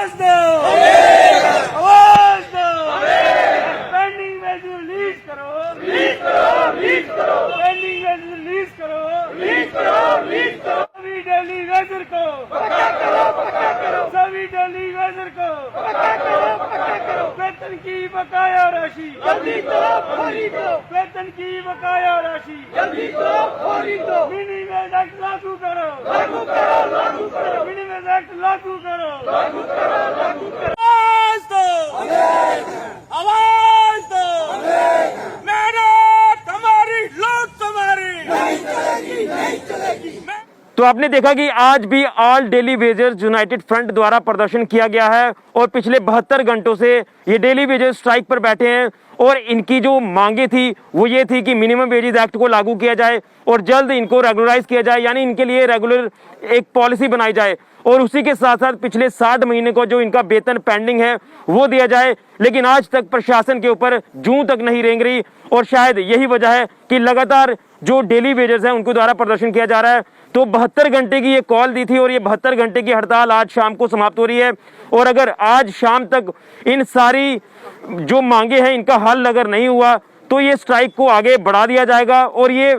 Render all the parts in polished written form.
आवाज दो, आवाज दो, पेंडिंग वेज रिलीज करो, पेंडिंग वेज रिलीज करो, सभी डेली वेजर को सभी डेली वेजर को वेतन की बकाया राशि वेतन की बकाया राशि मिनिमम एक्ट लागू करो, मिनिमम एक्ट लागू करो, आवाज दो, आवाज दो, मेहनत हमारी, लूट तुम्हारी नहीं चलेगी। तो आपने देखा कि आज भी all daily wagers United front द्वारा प्रदर्शन किया गया है और पिछले 72 घंटों से ये डेली वेजर्स स्ट्राइक पर बैठे हैं और इनकी जो मांगे थी वो ये थी कि मिनिमम वेजेस एक्ट को लागू किया जाए और जल्द इनको रेगुलराइज किया जाए, यानी इनके लिए रेगुलर एक पॉलिसी बनाई जाए और उसी के साथ साथ पिछले 60 महीने को जो इनका वेतन पेंडिंग है वो दिया जाए। लेकिन आज तक प्रशासन के ऊपर जूं तक नहीं रेंग रही और शायद यही वजह है कि लगातार जो डेली वेजर्स हैं उनको द्वारा प्रदर्शन किया जा रहा है। तो 72 घंटे की ये कॉल दी थी और ये 72 घंटे की हड़ताल आज शाम को समाप्त हो रही है और अगर आज शाम तक इन सारी जो मांगे हैं इनका हल अगर नहीं हुआ तो ये स्ट्राइक को आगे बढ़ा दिया जाएगा और ये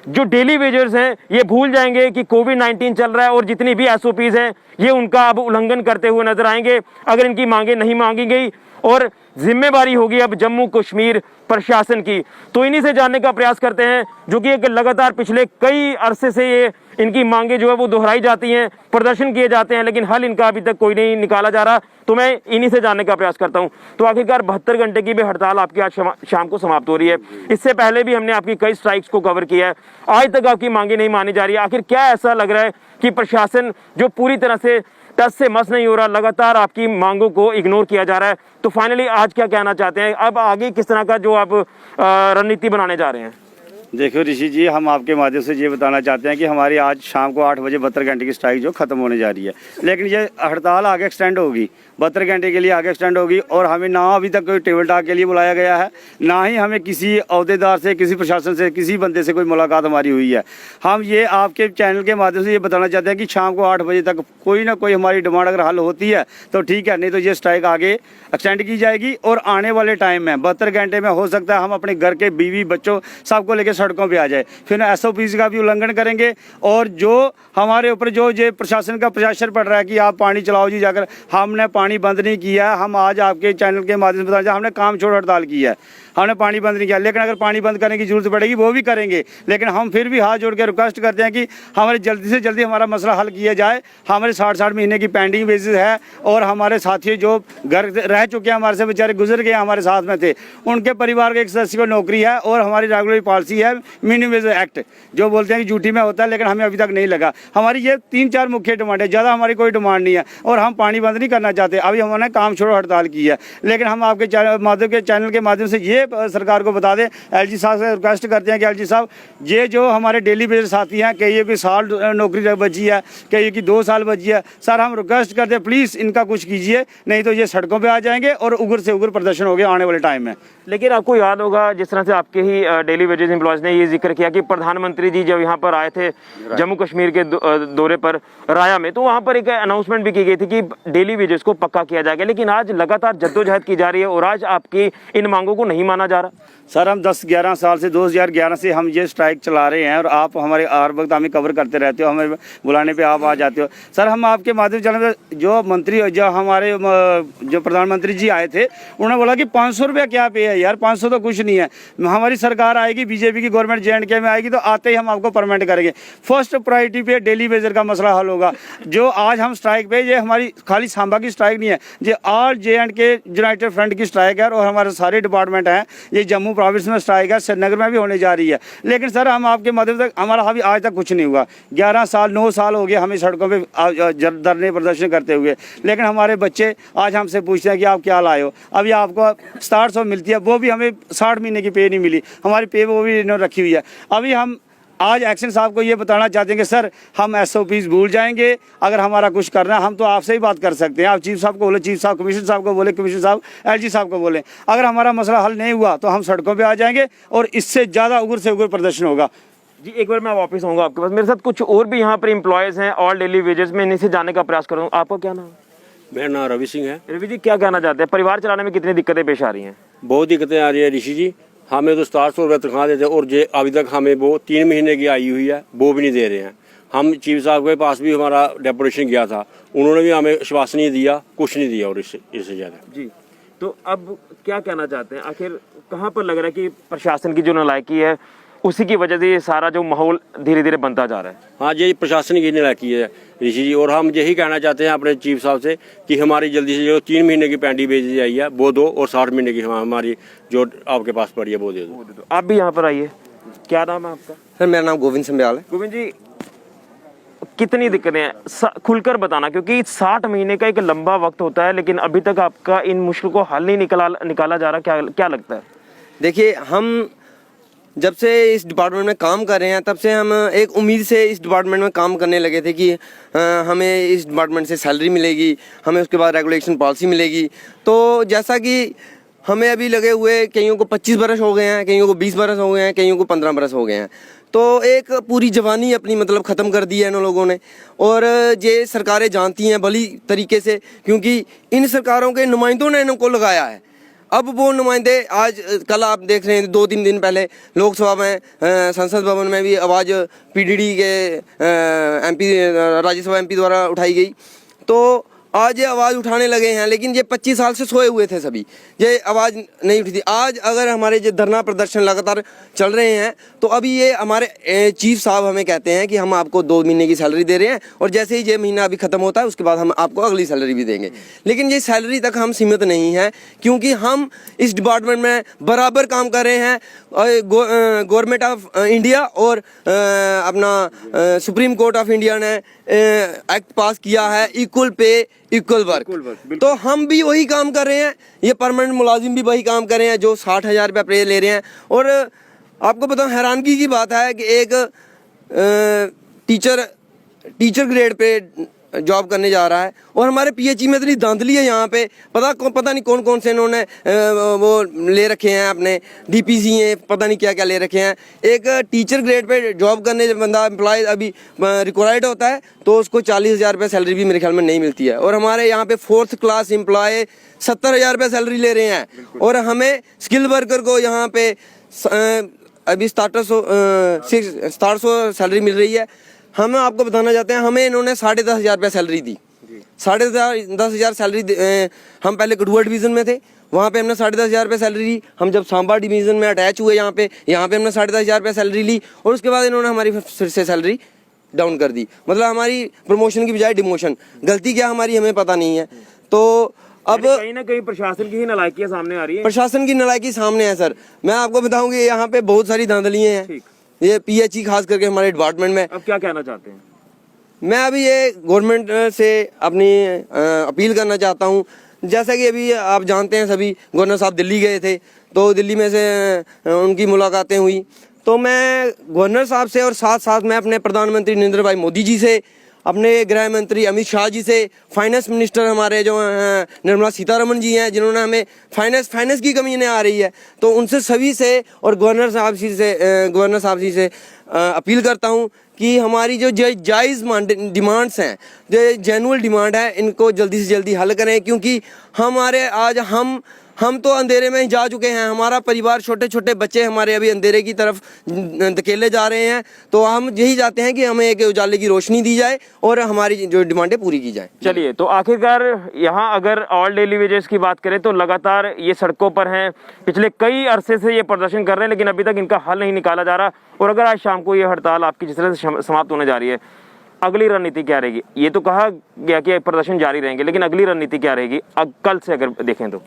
जो डेली वेजर्स हैं ये भूल जाएंगे कि कोविड-19 चल रहा है और जितनी भी एसओपीज हैं ये उनका अब उल्लंघन करते हुए नजर आएंगे अगर इनकी मांगे नहीं मांगी गई और जिम्मेवारी होगी अब जम्मू कश्मीर प्रशासन की। तो इन्हीं से जानने का प्रयास करते हैं जो कि एक लगातार पिछले कई अरसे से ये इनकी मांगे जो है वो दोहराई जाती हैं, प्रदर्शन किए जाते हैं, लेकिन हल इनका अभी तक कोई नहीं निकाला जा रहा। तो मैं इन्हीं से जानने का प्रयास करता हूं। तो आखिरकार 72 घंटे की भी हड़ताल आपकी आज शाम को समाप्त हो रही है। इससे पहले भी हमने आपकी कई स्ट्राइक्स को कवर किया है, आज तक आपकी मांगे नहीं मानी जा रही है। आखिर क्या ऐसा लग रहा है कि प्रशासन जो पूरी तरह से टस से मस नहीं हो रहा, लगातार आपकी मांगों को इग्नोर किया जा रहा है? तो फाइनली आज क्या कहना चाहते हैं, अब आगे किस तरह का जो आप रणनीति बनाने जा रहे हैं? देखो ऋषि जी, हम आपके माध्यम से ये बताना चाहते हैं कि हमारी आज शाम को 8 बजे 72 घंटे की स्ट्राइक जो खत्म होने जा रही है, लेकिन ये हड़ताल आगे एक्सटेंड होगी, 72 घंटे के लिए आगे एक्सटेंड होगी और हमें ना अभी तक कोई टेबल टॉक के लिए बुलाया गया है, ना ही हमें किसी अहदेदार से, किसी प्रशासन से, किसी बंदे से कोई मुलाकात हमारी हुई है। हम ये आपके चैनल के माध्यम से ये बताना चाहते हैं कि शाम को 8 बजे तक कोई ना कोई हमारी डिमांड अगर हल होती है तो ठीक है, नहीं तो ये स्ट्राइक आगे एक्सटेंड की जाएगी और आने वाले टाइम में 72 घंटे में हो सकता है हम अपने घर के बीवी बच्चों सबको लेकर सड़कों पे आ जाए, फिर एसओपी का भी उल्लंघन करेंगे और जो हमारे ऊपर जो ये प्रशासन का प्रेशर पड़ रहा है कि आप पानी चलाओ जी जाकर, हमने पानी बंद नहीं किया। हम आज आपके चैनल के माध्यम से बताना, हमने काम छोड़ हड़ताल की है, हमने पानी बंद नहीं किया, लेकिन अगर पानी बंद करने की जरूरत पड़ेगी वो भी करेंगे, लेकिन हम फिर भी हाथ जोड़ के रिक्वेस्ट करते हैं कि हमारे जल्दी से जल्दी हमारा मसला हल किया जाए। हमारे 60 महीने की पेंडिंग बेसिस है और हमारे साथी जो घर रह चुके हैं, हमारे से बेचारे गुजर गए, हमारे साथ में थे, उनके परिवार के एक सदस्य को नौकरी है और हमारी रेगुलर पॉलिसी है मिनिमम वेज एक्ट, जो बोलते हैं कि ड्यूटी में होता है, लेकिन हमें अभी तक नहीं लगा। हमारी ये 3-4 मुख्य डिमांड है, ज़्यादा हमारी कोई डिमांड नहीं है और हम पानी बंद नहीं करना चाहते। अभी हमने काम छोड़ो हड़ताल की है, लेकिन हम आपके चैनल के माध्यम से ये सरकार को बता दें, एलजी साहब से रिक्वेस्ट करते हैं कि एलजी साहब, ये जो हमारे डेली बेजर साथी हैं, कई की साल नौकरी बची है, कई की 2 साल बची है, सर हम रिक्वेस्ट करते हैं प्लीज़ इनका कुछ कीजिए, नहीं तो ये सड़कों पे आ जाएंगे और उग्र से उग्र प्रदर्शन हो गया आने वाले टाइम में। लेकिन आपको याद होगा जिस तरह से आपके ही डेली वेजेस एम्प्लॉयज़ ने ये जिक्र किया कि प्रधानमंत्री जी जब यहाँ पर आए थे जम्मू कश्मीर के दौरे पर राया में, तो वहाँ पर एक अनाउंसमेंट भी की गई थी कि डेली वेजेस को पक्का किया जाएगा, लेकिन आज लगातार जद्दोजहद की जा रही है और आज आपकी इन मांगों को नहीं माना जा रहा। सर हम 10-11 साल से 2011 से हम ये स्ट्राइक चला रहे हैं और आप हमारे हर वक्त हमें कवर करते रहते हो, हमें बुलाने पे आप आ जाते हो। सर हम आपके माध्यम से जो मंत्री, जो हमारे जो प्रधानमंत्री जी आए थे, उन्होंने बोला कि 500 रुपया क्या पे है यार, 500 तो कुछ नहीं है, हमारी सरकार आएगी, बीजेपी की गवर्नमेंट J&K में आएगी तो आते ही हम आपको परमानेंट करेंगे। फर्स्ट प्रायोरिटी पे डेली वेजर का मसला हल होगा। जो आज हम स्ट्राइक पे, ये हमारी खाली सांबा की स्ट्राइक नहीं है, ये ऑल J&K यूनाइटेड फ्रंट की स्ट्राइक है और हमारे सारे डिपार्टमेंट हैं, ये जम्मू प्रोविंस में स्ट्राइक है, श्रीनगर में भी होने जा रही है। लेकिन सर हम आपके माध्यम से, हमारा अभी आज तक कुछ नहीं हुआ, 11 साल 9 साल हो गए हमें सड़कों पे धरने प्रदर्शन करते हुए, लेकिन हमारे बच्चे आज हमसे पूछते हैं कि आप क्या लाए हो। अभी आपको 700 मिलती है, वो भी हमें 60 महीने की पे नहीं मिली, हमारी पे वो भी इन्होंने रखी हुई है। अभी हम आज एक्शन साहब को ये बताना चाहते हैं कि सर हम SOPs भूल जाएंगे, अगर हमारा कुछ करना है हम तो आपसे ही बात कर सकते हैं। आप चीफ साहब को बोले, चीफ साहब कमिश्नर साहब को बोले, कमिश्नर साहब LG साहब को बोले, अगर हमारा मसला हल नहीं हुआ तो हम सड़कों पे आ जाएंगे और इससे ज़्यादा उग्र से उग्र प्रदर्शन होगा। जी एक बार मैं वापस आऊँगा आपके पास, मेरे साथ कुछ और भी यहाँ पर एम्प्लॉयज़ हैं ऑल डेली वेजेस में, इन्हीं से जानने का प्रयास करूँगा। आपका क्या नाम है? मेरा नाम रवि सिंह है। रवि जी, क्या कहना चाहते हैं, परिवार चलाने में कितनी दिक्कतें पेश आ रही हैं? बहुत दिक्कतें आ रही है ऋषि जी। हमें तो 700 रुपये तनख्वाह देते हैं और जे अभी तक हमें वो 3 महीने की आई हुई है, वो भी नहीं दे रहे हैं। हम चीफ साहब के पास भी हमारा डेपुटेशन गया था, उन्होंने भी हमें आश्वासन नहीं दिया, कुछ नहीं दिया और इससे ज़्यादा। जी, तो अब क्या कहना चाहते हैं, आखिर कहाँ पर लग रहा है कि प्रशासन की जो नालायकी है उसी की वजह से ये सारा जो माहौल धीरे धीरे बनता जा रहा है? हाँ, ये प्रशासन की नालायकी है ऋषि जी, और हम यही कहना चाहते हैं अपने चीफ साहब से कि हमारी जल्दी से जो 3 महीने की पेंडिंग भेजी जाई है वो दो, और 60 महीने की हमारी जो आपके पास पड़ी है वो दे दो। आप भी यहाँ पर आइए, क्या नाम है आपका? सर मेरा नाम गोविंद संब्याल है। गोविंद जी, कितनी दिक्कतें हैं, खुलकर बताना, क्योंकि 60 महीने का एक लंबा वक्त होता है, लेकिन अभी तक आपका इन मुश्किल को हल नहीं निकाला जा रहा। क्या लगता है? देखिए, हम जब से इस डिपार्टमेंट में काम कर रहे हैं तब से हम एक उम्मीद से इस डिपार्टमेंट में काम करने लगे थे कि हमें इस डिपार्टमेंट से सैलरी मिलेगी, हमें उसके बाद रेगुलेशन पॉलिसी मिलेगी। तो जैसा कि हमें अभी लगे हुए कईयों को 25 बरस हो गए हैं, कईयों को 20 बरस हो गए हैं, कईयों को 15 बरस हो गए हैं, तो एक पूरी जवानी अपनी मतलब ख़त्म कर दी है इन लोगों ने। और ये सरकारें जानती हैं भली तरीके से, क्योंकि इन सरकारों के नुमाइंदों ने इनको लगाया है। अब वो नुमाइंदे आज कल आप देख रहे हैं, 2-3 दिन पहले लोकसभा में संसद भवन में भी आवाज़ पीडीडी के एमपी राज्यसभा एमपी द्वारा उठाई गई। तो आज ये आवाज़ उठाने लगे हैं, लेकिन ये 25 साल से सोए हुए थे सभी, ये आवाज़ नहीं उठी थी। आज अगर हमारे जो धरना प्रदर्शन लगातार चल रहे हैं तो अभी ये हमारे चीफ साहब हमें कहते हैं कि हम आपको 2 महीने की सैलरी दे रहे हैं और जैसे ही ये महीना अभी ख़त्म होता है उसके बाद हम आपको अगली सैलरी भी देंगे। लेकिन ये सैलरी तक हम सीमित नहीं हैं, क्योंकि हम इस डिपार्टमेंट में बराबर काम कर रहे हैं। गवर्नमेंट ऑफ इंडिया और अपना सुप्रीम कोर्ट ऑफ इंडिया ने एक्ट पास किया है, इक्वल पे इक्वल वर्क। तो हम भी वही काम कर रहे हैं, ये परमानेंट मुलाजिम भी वही काम कर रहे हैं जो 60,000 रुपये पे ले रहे हैं। और आपको बताऊं, हैरानगी की बात है कि एक टीचर ग्रेड पे जॉब करने जा रहा है और हमारे पीएचई में इतनी धांधली है यहाँ पे, पता नहीं कौन कौन से इन्होंने वो ले रखे हैं, अपने डीपीसी हैं, पता नहीं क्या क्या ले रखे हैं। एक टीचर ग्रेड पे जॉब करने जब बंदा एम्प्लॉय अभी रिक्वायर्ड होता है तो उसको 40,000 रुपये सैलरी भी मेरे ख्याल में नहीं मिलती है। और हमारे यहाँ पे 4th क्लास एम्प्लॉय 70,000 रुपये सैलरी ले रहे हैं, और हमें स्किल वर्कर को यहाँ पे अभी 750 सैलरी मिल रही है। हम आपको बताना चाहते हैं, हमें इन्होंने 10,500 रुपये सैलरी दी। 10,500 सैलरी हम पहले कठुआ डिवीज़न में थे, वहाँ पे हमने 10,500 रुपये सैलरी ली। हम जब सांबा डिवीज़न में अटैच हुए यहाँ पे हमने 10,500 रुपये सैलरी ली, और उसके बाद इन्होंने हमारी फिर से सैलरी डाउन कर दी। मतलब हमारी प्रमोशन की बजाय डिमोशन। गलती क्या हमारी हमें पता नहीं है। तो अब कहीं ना कहीं प्रशासन की ही नालायकियां सामने आ रही है। प्रशासन की नालायकी सामने है सर। मैं आपको बताऊं कि यहाँ पे बहुत सारी धांधलियाँ हैं, ये पीएचई खास करके हमारे डिपार्टमेंट में। अब क्या कहना चाहते हैं? मैं अभी ये गवर्नमेंट से अपनी अपील करना चाहता हूँ। जैसा कि अभी आप जानते हैं, सभी गवर्नर साहब दिल्ली गए थे, तो दिल्ली में से उनकी मुलाकातें हुई। तो मैं गवर्नर साहब से और साथ साथ मैं अपने प्रधानमंत्री नरेंद्र भाई मोदी जी से, अपने गृह मंत्री अमित शाह जी से, फाइनेंस मिनिस्टर हमारे जो निर्मला सीतारमण जी हैं, जिन्होंने हमें फाइनेंस की कमी नहीं आ रही है, तो उनसे सभी से और गवर्नर साहब जी से अपील करता हूं कि हमारी जो जायज़ डिमांड्स हैं, जो जेन्युइन डिमांड है, इनको जल्दी से जल्दी हल करें। क्योंकि हमारे आज हम तो अंधेरे में ही जा चुके हैं, हमारा परिवार, छोटे छोटे बच्चे हमारे अभी अंधेरे की तरफ धकेले जा रहे हैं। तो हम यही चाहते हैं कि हमें एक उजाले की रोशनी दी जाए और हमारी जो डिमांडें पूरी की जाए। चलिए, तो आखिरकार यहाँ अगर ऑल डेली वेजेस की बात करें तो लगातार ये सड़कों पर हैं, पिछले कई अरसे से ये प्रदर्शन कर रहे हैं, लेकिन अभी तक इनका हल नहीं निकाला जा रहा। और अगर आज शाम को ये हड़ताल आपकी जिस तरह से समाप्त होने जा रही है, अगली रणनीति क्या रहेगी? ये तो कहा गया कि प्रदर्शन जारी रहेंगे, लेकिन अगली रणनीति क्या रहेगी कल से अगर देखें तो?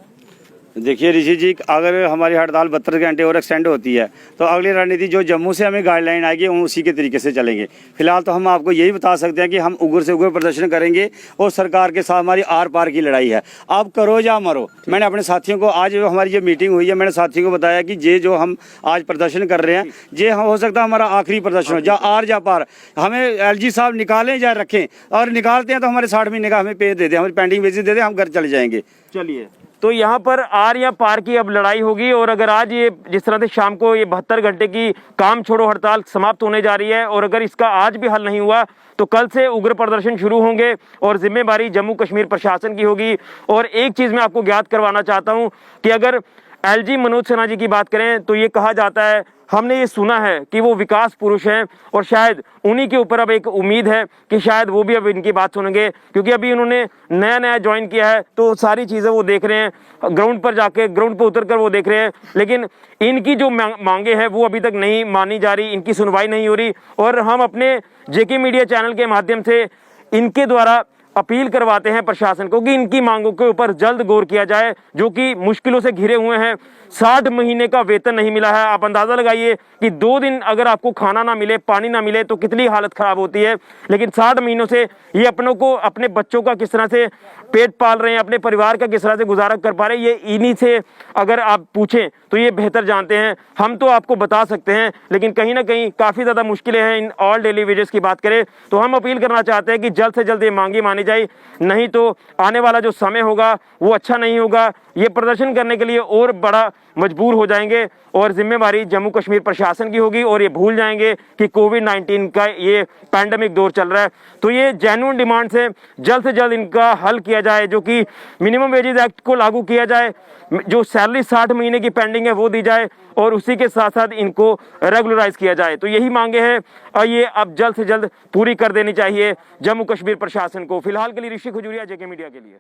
देखिए ऋषि जी, अगर हमारी हड़ताल 72 घंटे और एक्सटेंड होती है तो अगली रणनीति जो जम्मू से हमें गाइडलाइन आएगी हम उसी के तरीके से चलेंगे। फिलहाल तो हम आपको यही बता सकते हैं कि हम उग्र से उग्र प्रदर्शन करेंगे और सरकार के साथ हमारी आर पार की लड़ाई है। आप करो या मरो। मैंने अपने साथियों को, आज जो हमारी जो मीटिंग हुई है, मैंने साथियों को बताया कि ये जो हम आज प्रदर्शन कर रहे हैं, ये हो सकता है हमारा आखिरी प्रदर्शन हो, या आर या पार। हमें एलजी साहब निकालें या रखें, और निकालते हैं तो हमारे 60 महीने का हमें पे दे दें, हमारी पेंडिंग बेसिस दे दें, हम घर चले जाएंगे। चलिए, तो यहाँ पर आर या पार की अब लड़ाई होगी। और अगर आज ये जिस तरह से शाम को ये 72 घंटे की काम छोड़ो हड़ताल समाप्त होने जा रही है, और अगर इसका आज भी हल नहीं हुआ तो कल से उग्र प्रदर्शन शुरू होंगे और जिम्मेदारी जम्मू कश्मीर प्रशासन की होगी। और एक चीज़ मैं आपको ज्ञात करवाना चाहता हूँ कि अगर एलजी मनोज सिन्हा जी की बात करें तो ये कहा जाता है, हमने ये सुना है कि वो विकास पुरुष हैं और शायद उन्हीं के ऊपर अब एक उम्मीद है कि शायद वो भी अब इनकी बात सुनेंगे, क्योंकि अभी उन्होंने नया नया ज्वाइन किया है तो सारी चीज़ें वो देख रहे हैं, ग्राउंड पर जाके ग्राउंड पर उतर कर वो देख रहे हैं। लेकिन इनकी जो मांगे हैं वो अभी तक नहीं मानी जा रही, इनकी सुनवाई नहीं हो रही। और हम अपने जेके मीडिया चैनल के माध्यम से इनके द्वारा अपील करवाते हैं प्रशासन को कि इनकी मांगों के ऊपर जल्द गौर किया जाए, जो कि मुश्किलों से घिरे हुए हैं। 60 महीने का वेतन नहीं मिला है। आप अंदाजा लगाइए कि 2 दिन अगर आपको खाना ना मिले, पानी ना मिले तो कितनी हालत खराब होती है। लेकिन 60 महीनों से ये अपनों को, अपने बच्चों का किस तरह से पेट पाल रहे हैं, अपने परिवार का किस तरह से गुजारा कर पा रहे हैं, ये इन्हीं से अगर आप पूछें तो ये बेहतर जानते हैं। हम तो आपको बता सकते हैं, लेकिन कहीं ना कहीं काफ़ी ज़्यादा मुश्किलें हैं। इन ऑल डेली वेजेस की बात करें तो हम अपील करना चाहते हैं कि जल्द से जल्द ये मांगी मानी जाए, नहीं तो आने वाला जो समय होगा वो अच्छा नहीं होगा। ये प्रदर्शन करने के लिए और बड़ा मजबूर हो जाएंगे और जिम्मेवारी जम्मू कश्मीर प्रशासन की होगी और ये भूल जाएंगे कि कोविड-19 का ये पैंडेमिक दौर चल रहा है। तो ये जेन्युइन डिमांड्स हैं, जल्द से जल्द इनका हल किया जाए, जो कि मिनिमम वेजेस एक्ट को लागू किया जाए, जो सैलरी 60 महीने की पेंडिंग है वो दी जाए और उसी के साथ साथ इनको रेगुलराइज किया जाए। तो यही मांगे हैं और ये अब जल्द से जल्द पूरी कर देनी चाहिए जम्मू कश्मीर प्रशासन को। फिलहाल के लिए ऋषि खजूरिया, जेके मीडिया के लिए।